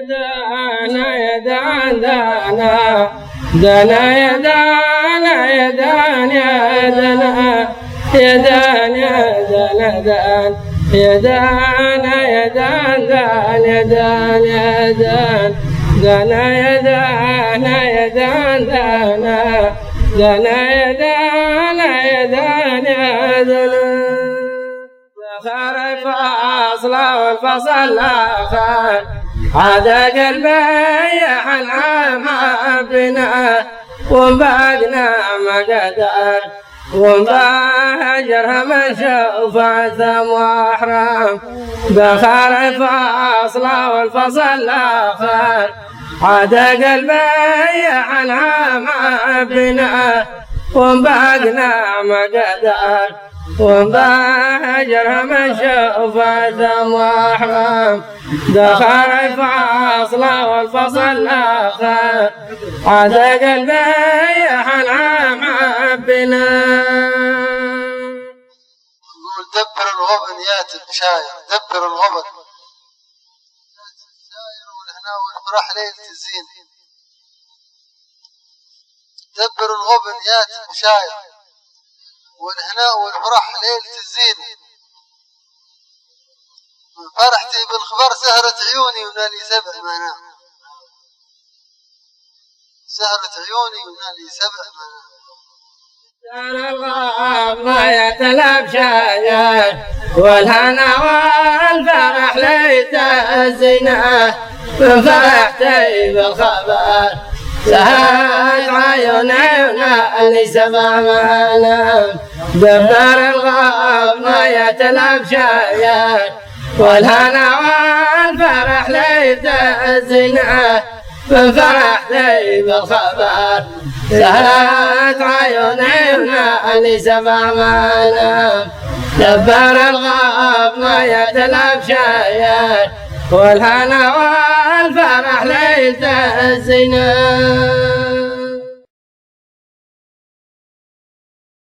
دانا يا دانا دانا يا دانا يا دانا يا دانا يا دانا يا دانا يا دانا يا دانا يا دانا يا دانا يا دانا يا دانا دانا يا دانا يا دانا يا دانا خرف أصلا والفصل آخر هذا قلبي حنعم بنا وباقنا مقدر وبهجرها من شوف عثم واحرام بخرف أصلا والفصل آخر هذا قلبي حنعم بنا وباقنا مقدر وبهجرها من شوف عثم واحرام دخل فاصله والفصل آخر هذا قلبي حنعم بنا. نقول دبر الغبن ياتي بشاير دبر الغبن والهنا والفرح ليلة الزين دبر الغبن ياتي بشاير والهناء والفرح ليلة الزين فرحتي بالخبر سهرت عيوني ونالي سبع منام سهرت عيوني ونالي سبع منام. كان الله ما يتلف شاير والهنا والفرح ليت الزنا فرحتي بالخبر سهرت عيوني ونالي سبع منام. دبر الغاب ما يتلف شاير والهنا والفرح ليت الزنا فرحتي بالخبر سهرت عيوني ونالي سبع منام. دبر الغاب ما يتلف شاير والهنا والفرح ليت الزنا